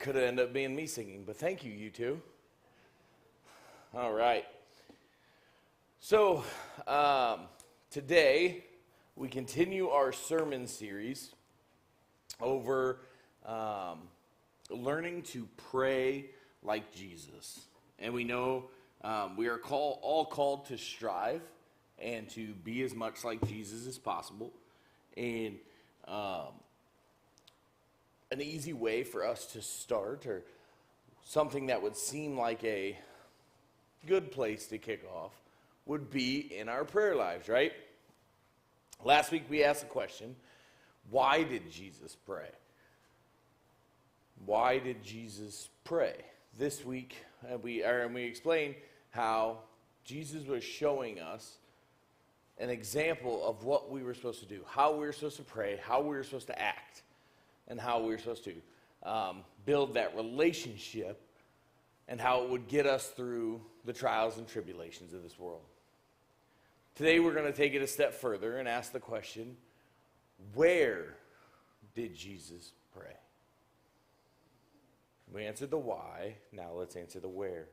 could have ended up being me singing, but thank you, you two. All right. So, today we continue our sermon series over learning to pray like Jesus. And we know we are all called to strive and to be as much like Jesus as possible. And an easy way for us to start, or something that would seem like a good place to kick off, would be in our prayer lives, right? Last week we asked the question, why did Jesus pray? Why did Jesus pray? This week we explained how Jesus was showing us an example of what we were supposed to do, how we were supposed to pray, how we were supposed to act, and how we were supposed to build that relationship, and how it would get us through the trials and tribulations of this world. Today we're going to take it a step further and ask the question, where did Jesus pray? We answered the why, now let's answer the where.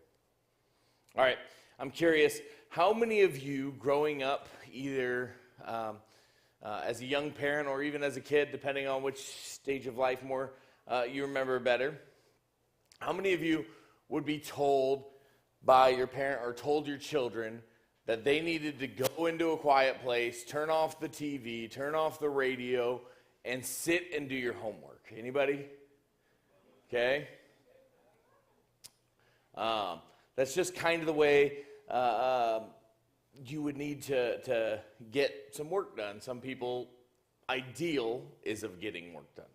All right, I'm curious, how many of you growing up, either as a young parent or even as a kid, depending on which stage of life more you remember better, how many of you would be told by your parent or told your children that they needed to go into a quiet place, turn off the TV, turn off the radio, and sit and do your homework? Anybody? Okay. That's just kind of the way you would need to get some work done. Some people, ideal is of getting work done.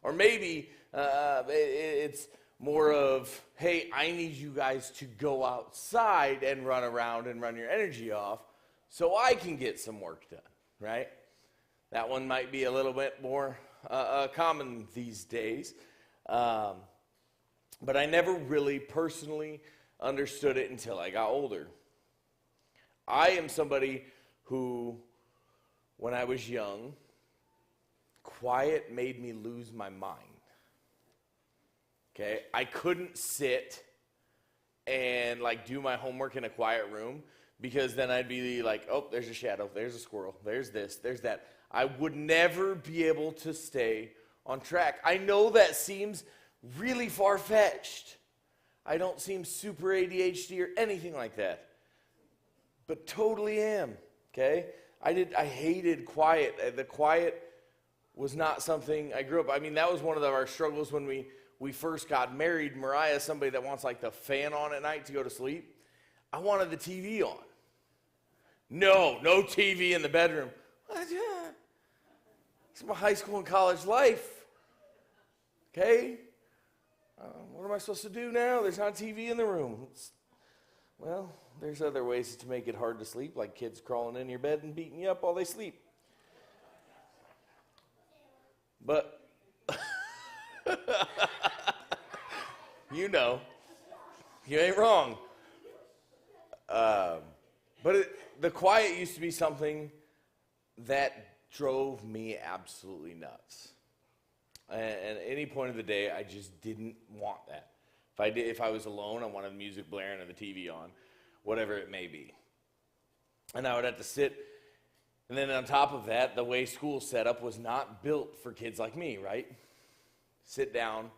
Or maybe it's more of, hey, I need you guys to go outside and run around and run your energy off so I can get some work done, right? That one might be a little bit more common these days. But I never really personally understood it until I got older. I am somebody who, when I was young, quiet made me lose my mind. Okay, I couldn't sit and do my homework in a quiet room, because then I'd be like, oh, there's a shadow, there's a squirrel, there's this, there's that. I would never be able to stay on track. I know that seems really far-fetched. I don't seem super ADHD or anything like that, but totally am, okay? I hated quiet. The quiet was not something I grew up. I mean, that was one of our struggles when we first got married. Mariah is somebody that wants the fan on at night to go to sleep. I wanted the TV on. No TV in the bedroom. It's my high school and college life. Okay? What am I supposed to do now? There's not a TV in the room. Well, there's other ways to make it hard to sleep, like kids crawling in your bed and beating you up while they sleep. But you ain't wrong. But the quiet used to be something that drove me absolutely nuts. And at any point of the day, I just didn't want that. If I was alone, I wanted the music blaring and the TV on, whatever it may be. And I would have to sit. And then on top of that, the way school set up was not built for kids like me, right? Sit down,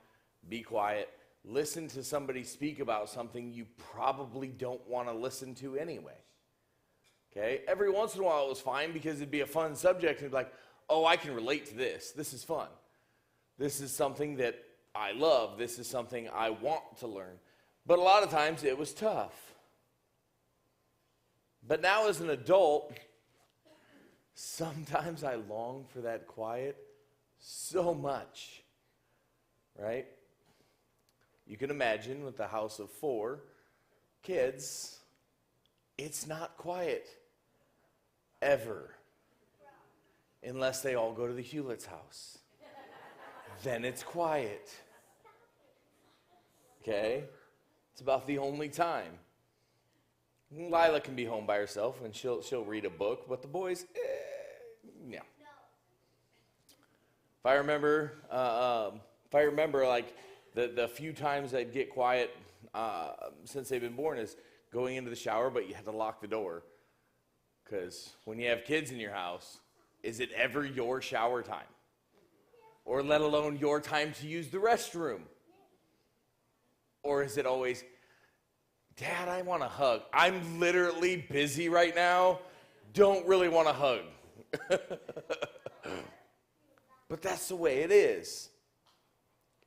be quiet, listen to somebody speak about something you probably don't want to listen to anyway. Okay? Every once in a while it was fine because it'd be a fun subject and it'd be like, oh, I can relate to this. This is fun. This is something that I love. This is something I want to learn. But a lot of times it was tough. But now as an adult, sometimes I long for that quiet so much, right? You can imagine with the house of 4 kids, it's not quiet ever unless they all go to the Hewlett's house. Then it's quiet. Okay? It's about the only time. Lila can be home by herself and she'll read a book, but the boys, no. If I remember The few times I'd get quiet since they've been born is going into the shower, but you have to lock the door. Because when you have kids in your house, is it ever your shower time? Or let alone your time to use the restroom? Or is it always, Dad, I want a hug. I'm literally busy right now. Don't really want a hug. But that's the way it is.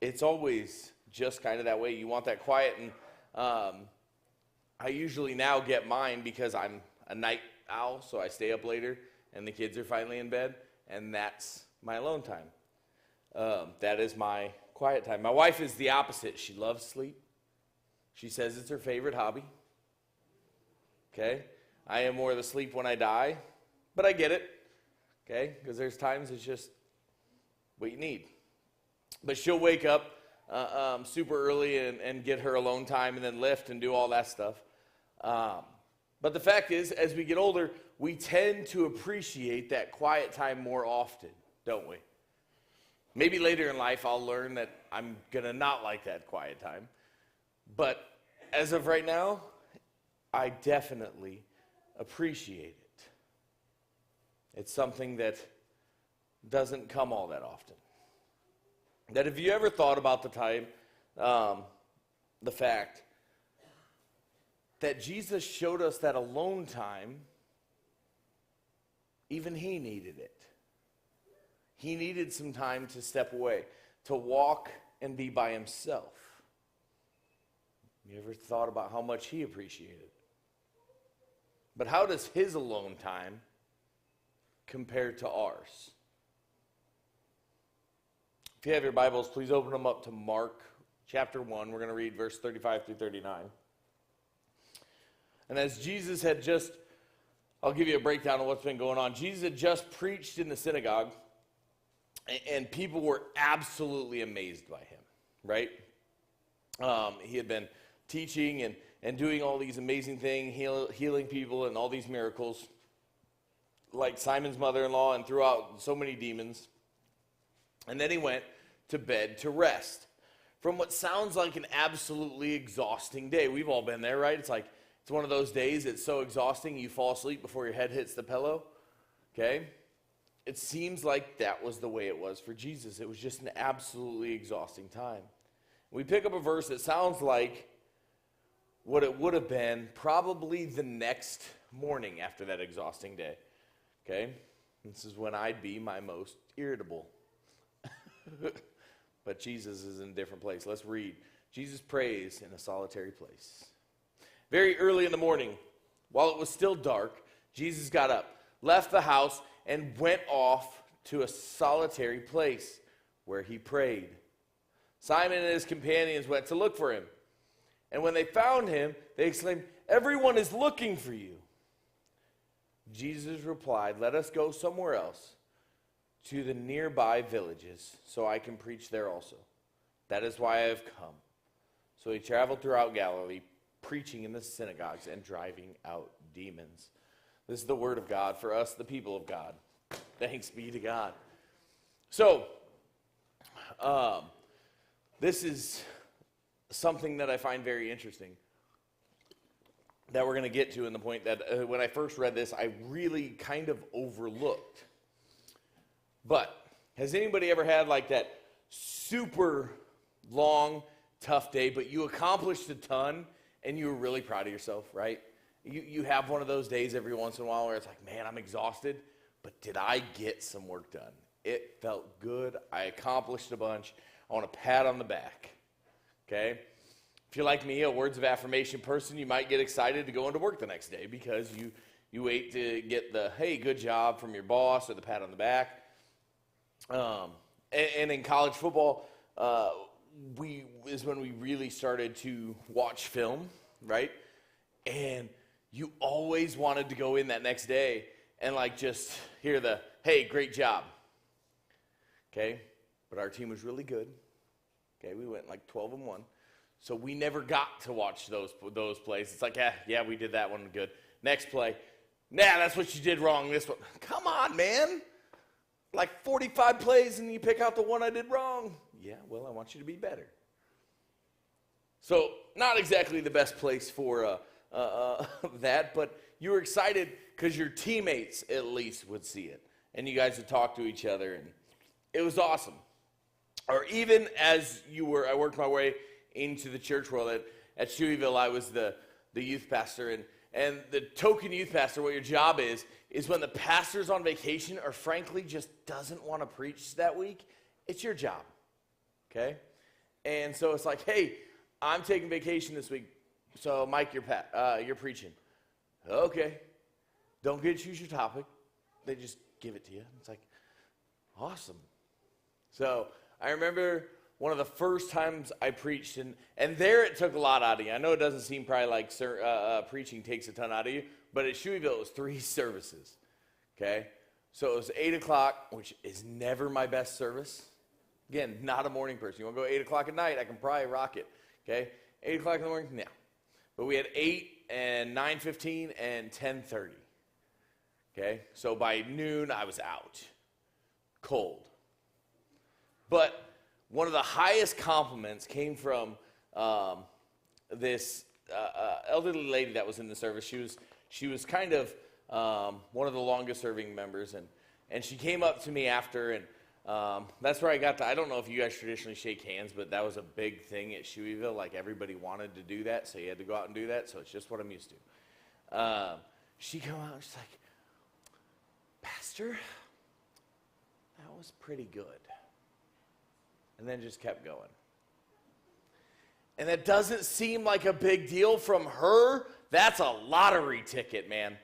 It's always just kind of that way. You want that quiet. And I usually now get mine because I'm a night owl, so I stay up later, and the kids are finally in bed, and that's my alone time. That is my quiet time. My wife is the opposite. She loves sleep. She says it's her favorite hobby. Okay? I am more of the sleep when I die, but I get it. Okay? Because there's times it's just what you need. But she'll wake up super early and get her alone time and then lift and do all that stuff. But the fact is, as we get older, we tend to appreciate that quiet time more often, don't we? Maybe later in life I'll learn that I'm going to not like that quiet time. But as of right now, I definitely appreciate it. It's something that doesn't come all that often. That if you ever thought about the fact that Jesus showed us that alone time, even he needed it. He needed some time to step away, to walk and be by himself. You ever thought about how much he appreciated it? But how does his alone time compare to ours? If you have your Bibles, please open them up to Mark chapter 1. We're going to read verse 35 through 39. And as Jesus had just, I'll give you a breakdown of what's been going on. Jesus had just preached in the synagogue, and people were absolutely amazed by him, right? He had been teaching and doing all these amazing things, healing people and all these miracles, like Simon's mother-in-law, and threw out so many demons. And then he went to bed to rest from what sounds like an absolutely exhausting day. We've all been there, right? It's like, it's one of those days, it's so exhausting, you fall asleep before your head hits the pillow, okay? It seems like that was the way it was for Jesus. It was just an absolutely exhausting time. We pick up a verse that sounds like what it would have been probably the next morning after that exhausting day, okay? This is when I'd be my most irritable. But Jesus is in a different place. Let's read. Jesus prays in a solitary place. Very early in the morning, while it was still dark, Jesus got up, left the house, and went off to a solitary place where he prayed. Simon and his companions went to look for him. And when they found him, they exclaimed, "Everyone is looking for you." Jesus replied, "Let us go somewhere else, to the nearby villages, so I can preach there also. That is why I have come." So he traveled throughout Galilee, preaching in the synagogues and driving out demons. This is the word of God for us, the people of God. Thanks be to God. So, this is something that I find very interesting that we're going to get to in the point that when I first read this, I really kind of overlooked. But has anybody ever had like that super long, tough day, but you accomplished a ton and you were really proud of yourself, right? You have one of those days every once in a while where it's like, man, I'm exhausted, but did I get some work done? It felt good. I accomplished a bunch. I want a pat on the back, okay? If you're like me, a words of affirmation person, you might get excited to go into work the next day because you wait to get the, hey, good job from your boss or the pat on the back. And in college football, is when we really started to watch film, right? And you always wanted to go in that next day and like just hear the, hey, great job. Okay? But our team was really good. Okay, we went like 12-1. So we never got to watch those plays. It's like, yeah, we did that one good. Next play, that's what you did wrong. This one, come on, man. Like 45 plays and you pick out the one I did wrong. Yeah, well, I want you to be better. So not exactly the best place for that, but you were excited because your teammates at least would see it. And you guys would talk to each other, and it was awesome. Or even as I worked my way into the church world. At Shueyville, I was the youth pastor, and the token youth pastor, what your job is when the pastor's on vacation or frankly just doesn't want to preach that week, it's your job, okay? And so it's like, hey, I'm taking vacation this week, so Mike, you're preaching. Okay. Don't get to choose your topic. They just give it to you. It's like, awesome. So I remember one of the first times I preached, and there it took a lot out of you. I know it doesn't seem probably like preaching takes a ton out of you, but at Shueyville it was 3 services, okay? So it was 8 o'clock, which is never my best service. Again, not a morning person. You want to go 8 o'clock at night, I can probably rock it, okay? 8 o'clock in the morning, no. But we had 8 and 9:15 and 10:30, okay? So by noon, I was out, cold. But one of the highest compliments came from this elderly lady that was in the service. She was kind of one of the longest serving members, and she came up to me after, and that's where I got I don't know if you guys traditionally shake hands, but that was a big thing at Shueyville. Like everybody wanted to do that, so you had to go out and do that. So it's just what I'm used to. She came out and she's like, "Pastor, that was pretty good." And then just kept going. And that doesn't seem like a big deal from her. That's a lottery ticket, man.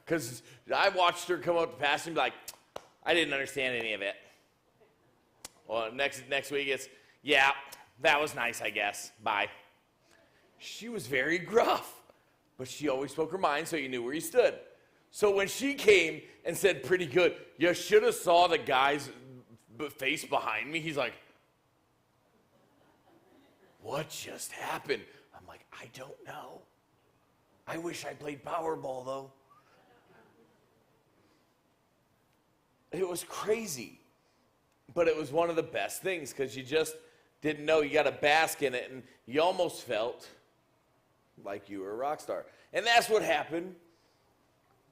Because I watched her come up to pastor and be like, I didn't understand any of it. Well, next week it's, yeah, that was nice, I guess. Bye. She was very gruff, but she always spoke her mind so you knew where you stood. So when she came and said pretty good, you should have saw the guy's face behind me. He's like, what just happened? I'm like, I don't know. I wish I played Powerball, though. It was crazy. But it was one of the best things because you just didn't know. You got to bask in it, and you almost felt like you were a rock star. And that's what happened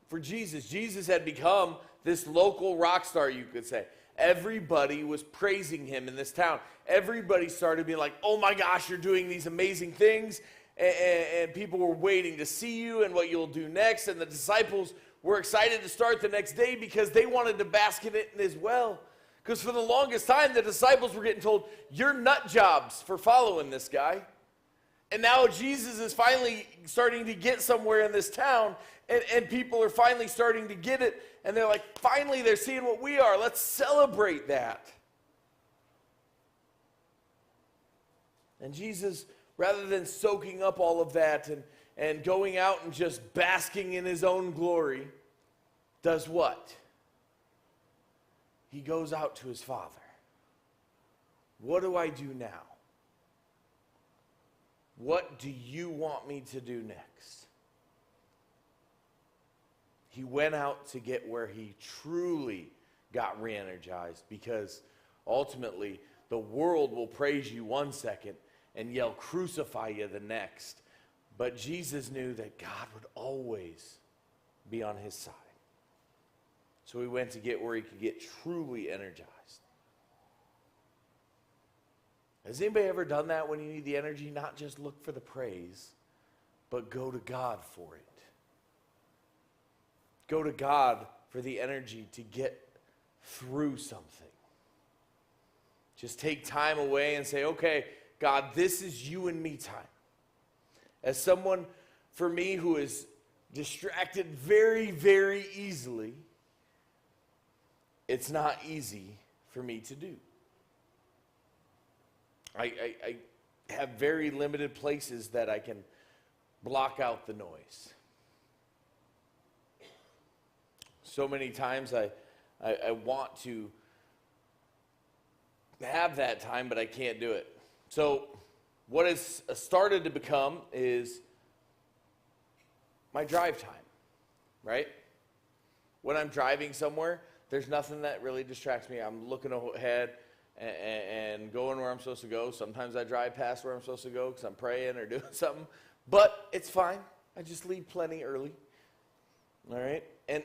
for Jesus. Jesus had become this local rock star, you could say. Everybody was praising him in this town. Everybody started being like, oh my gosh, you're doing these amazing things. And people were waiting to see you and what you'll do next. And the disciples were excited to start the next day because they wanted to bask in it as well. Because for the longest time, the disciples were getting told, you're nut jobs for following this guy. And now Jesus is finally starting to get somewhere in this town, and people are finally starting to get it, and they're like, finally they're seeing what we are. Let's celebrate that. And Jesus, rather than soaking up all of that and going out and just basking in his own glory, does what? He goes out to his Father. What do I do now? What do you want me to do next? He went out to get where he truly got re-energized, because ultimately the world will praise you one second and yell crucify you the next. But Jesus knew that God would always be on his side. So he went to get where he could get truly energized. Has anybody ever done that when you need the energy? Not just look for the praise, but go to God for it. Go to God for the energy to get through something. Just take time away and say, okay, God, this is you and me time. As someone, for me, who is distracted very, very easily, it's not easy for me to do. I have very limited places that I can block out the noise. So many times I want to have that time, but I can't do it. So what has started to become is my drive time, right? When I'm driving somewhere, there's nothing that really distracts me. I'm looking ahead, and going where I'm supposed to go. Sometimes I drive past where I'm supposed to go because I'm praying or doing something. But it's fine. I just leave plenty early. All right? And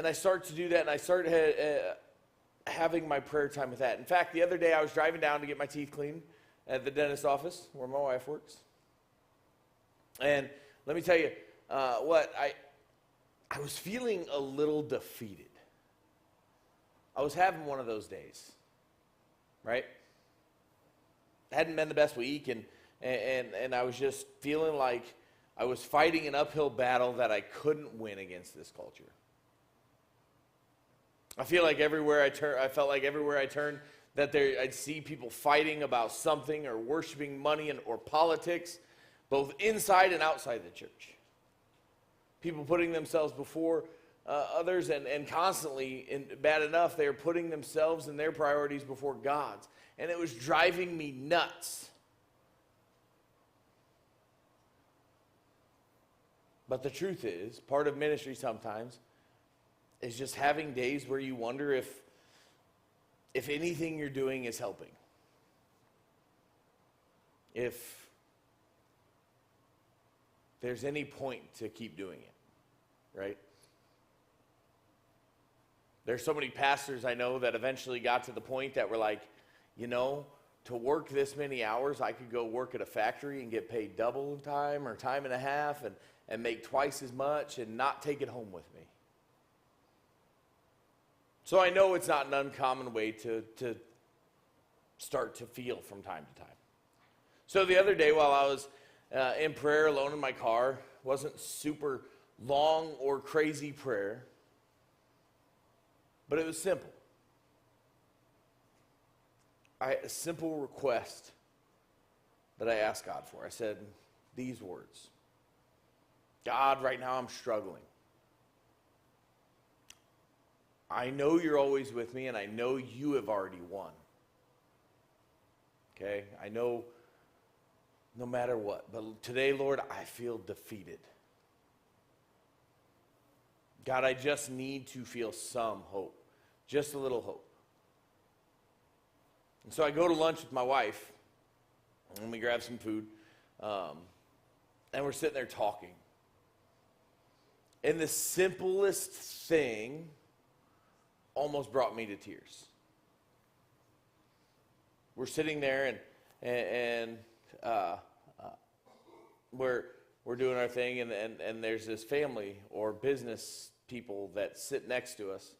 I start to do that, and I start having my prayer time with that. In fact, the other day I was driving down to get my teeth cleaned at the dentist office where my wife works. And let me tell you what, I was feeling a little defeated. I was having one of those days, right? It hadn't been the best week, and I was just feeling like I was fighting an uphill battle that I couldn't win against this culture. I felt like everywhere I turned, that I'd see people fighting about something or worshiping money or politics, both inside and outside the church. People putting themselves before others, and constantly, and bad enough, they're putting themselves and their priorities before God's. And it was driving me nuts. But the truth is, part of ministry sometimes is just having days where you wonder if anything you're doing is helping. If there's any point to keep doing it, right? There's so many pastors I know that eventually got to the point that were like, to work this many hours, I could go work at a factory and get paid double time or time and a half and make twice as much and not take it home with me. So I know it's not an uncommon way to start to feel from time to time. So the other day while I was in prayer alone in my car, wasn't super long or crazy prayer, but it was simple. A simple request that I asked God for. I said these words: God, right now I'm struggling. I know you're always with me, and I know you have already won. Okay? I know no matter what. But today, Lord, I feel defeated. God, I just need to feel some hope. Just a little hope. And so I go to lunch with my wife, and we grab some food, and we're sitting there talking. And the simplest thing almost brought me to tears. We're sitting there, and we're doing our thing, and there's this family or business people that sit next to us.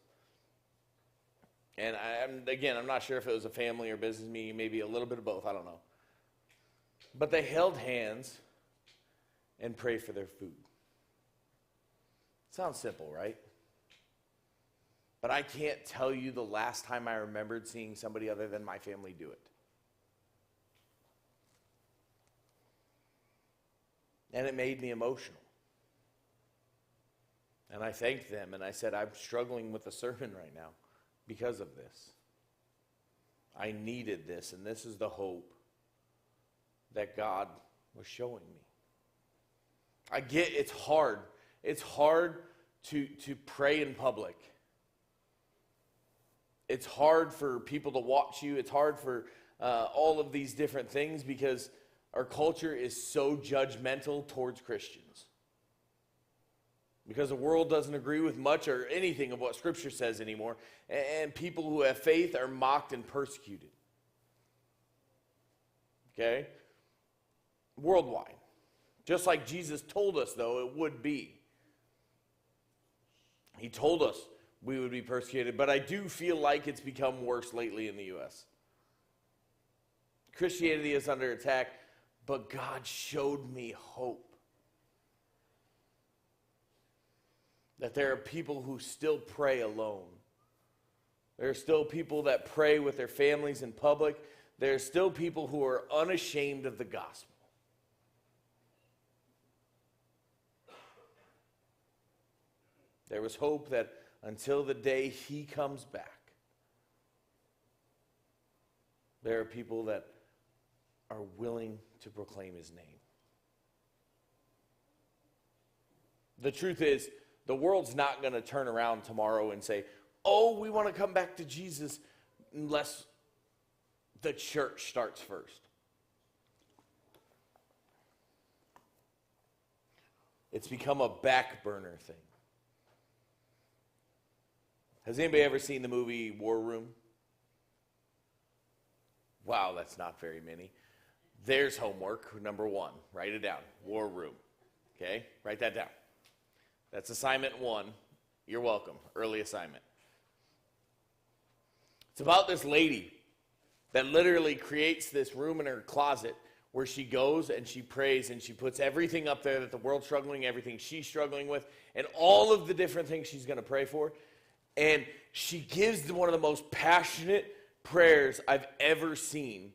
And I'm not sure if it was a family or business meeting, maybe a little bit of both, I don't know. But they held hands and prayed for their food. Sounds simple, right? But I can't tell you the last time I remembered seeing somebody other than my family do it. And it made me emotional. And I thanked them, and I said, I'm struggling with a sermon right now because of this. I needed this, and this is the hope that God was showing me. I get it's hard. It's hard to pray in public. It's hard for people to watch you. It's hard for all of these different things because our culture is so judgmental towards Christians. Because the world doesn't agree with much or anything of what Scripture says anymore. And people who have faith are mocked and persecuted. Okay? Worldwide. Just like Jesus told us, though, it would be. He told us we would be persecuted, but I do feel like it's become worse lately in the U.S. Christianity is under attack, but God showed me hope. That there are people who still pray alone. There are still people that pray with their families in public. There are still people who are unashamed of the gospel. There was hope that until the day he comes back, there are people that are willing to proclaim his name. The truth is, the world's not going to turn around tomorrow and say, oh, we want to come back to Jesus unless the church starts first. It's become a back burner thing. Has anybody ever seen the movie War Room? Wow, that's not very many. There's homework, number 1. Write it down. War Room. Okay? Write that down. That's assignment 1. You're welcome. Early assignment. It's about this lady that literally creates this room in her closet where she goes and she prays and she puts everything up there that the world's struggling, everything she's struggling with, and all of the different things she's going to pray for. And she gives one of the most passionate prayers I've ever seen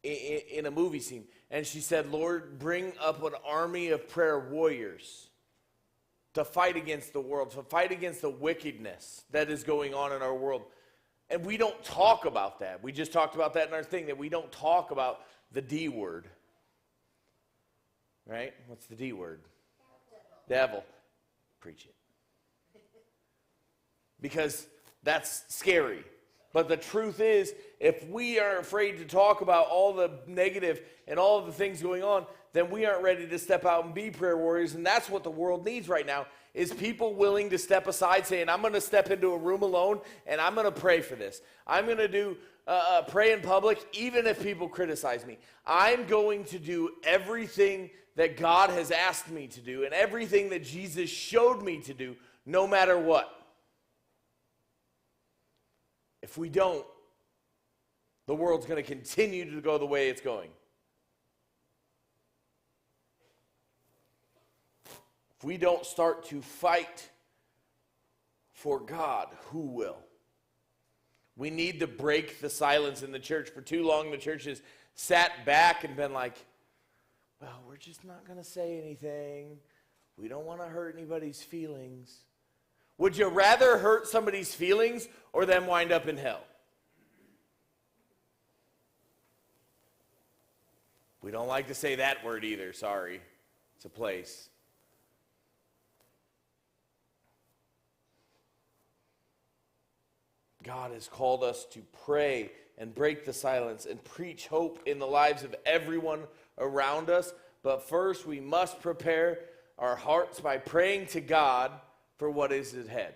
in a movie scene. And she said, Lord, bring up an army of prayer warriors to fight against the world, to fight against the wickedness that is going on in our world. And we don't talk about that. We just talked about that in our thing, that we don't talk about the D word. Right? What's the D word? Devil. Preach it. Because that's scary. But the truth is, if we are afraid to talk about all the negative and all of the things going on, then we aren't ready to step out and be prayer warriors. And that's what the world needs right now, is people willing to step aside saying, I'm going to step into a room alone and I'm going to pray for this. I'm going to do pray in public even if people criticize me. I'm going to do everything that God has asked me to do and everything that Jesus showed me to do, no matter what. If we don't, the world's going to continue to go the way it's going. If we don't start to fight for God, who will? We need to break the silence in the church. For too long, the church has sat back and been like, well, we're just not going to say anything. We don't want to hurt anybody's feelings. Would you rather hurt somebody's feelings or them wind up in hell? We don't like to say that word either, sorry. It's a place. God has called us to pray and break the silence and preach hope in the lives of everyone around us. But first, we must prepare our hearts by praying to God for what is ahead,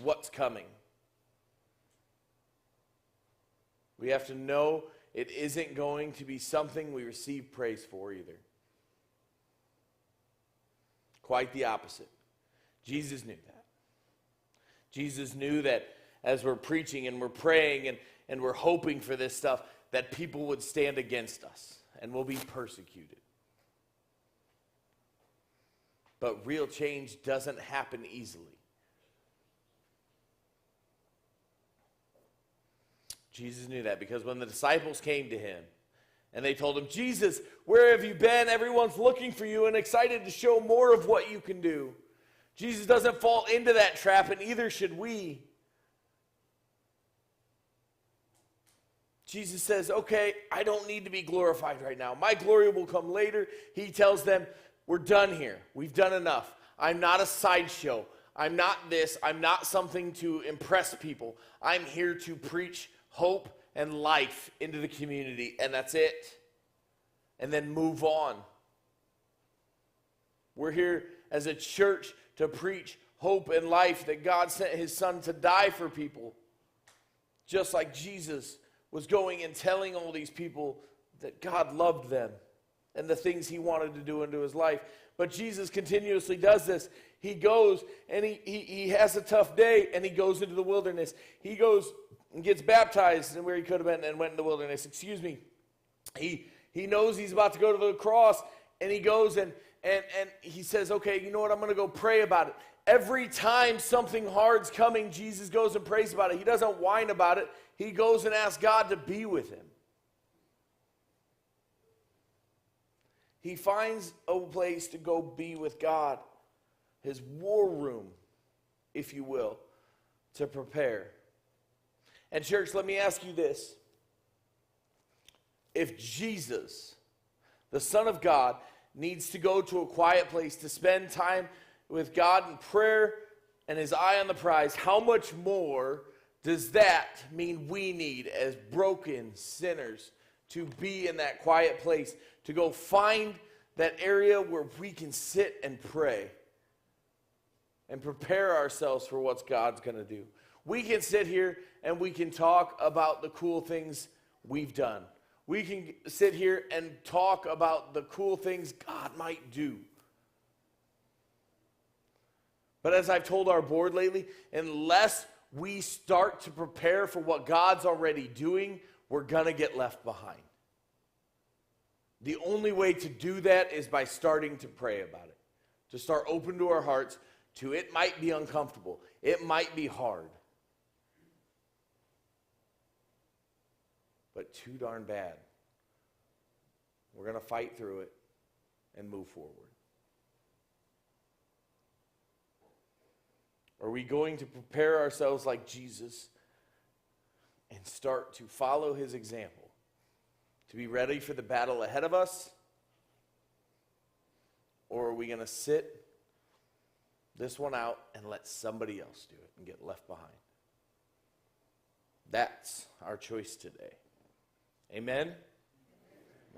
what's coming. We have to know it isn't going to be something we receive praise for either. Quite the opposite. Jesus knew that. Jesus knew that as we're preaching and we're praying and we're hoping for this stuff, that people would stand against us and will be persecuted. But real change doesn't happen easily. Jesus knew that, because when the disciples came to him and they told him, Jesus, where have you been? Everyone's looking for you and excited to show more of what you can do. Jesus doesn't fall into that trap, and either should we. Jesus says, okay, I don't need to be glorified right now. My glory will come later. He tells them, we're done here. We've done enough. I'm not a sideshow. I'm not this. I'm not something to impress people. I'm here to preach hope and life into the community, and that's it. And then move on. We're here as a church to preach hope and life, that God sent his son to die for people. Just like Jesus was going and telling all these people that God loved them and the things he wanted to do into his life. But Jesus continuously does this. He goes and he has a tough day, and he goes into the wilderness. He goes and gets baptized and where he could have been and went in the wilderness. He knows he's about to go to the cross, and he goes and he says, okay, you know what, I'm going to go pray about it. Every time something hard's coming, Jesus goes and prays about it. He doesn't whine about it. He goes and asks God to be with him. He finds a place to go be with God, his war room, if you will, to prepare. And church, let me ask you this. If Jesus, the Son of God, needs to go to a quiet place to spend time with God in prayer and his eye on the prize, how much more does that mean we need, as broken sinners, to be in that quiet place, to go find that area where we can sit and pray and prepare ourselves for what God's going to do? We can sit here and we can talk about the cool things we've done. We can sit here and talk about the cool things God might do. But as I've told our board lately, unless we start to prepare for what God's already doing, we're going to get left behind. The only way to do that is by starting to pray about it, to start open to our hearts to it might be uncomfortable. It might be hard. But too darn bad. We're going to fight through it and move forward. Are we going to prepare ourselves like Jesus and start to follow his example, to be ready for the battle ahead of us? Or are we going to sit this one out and let somebody else do it and get left behind? That's our choice today. Amen?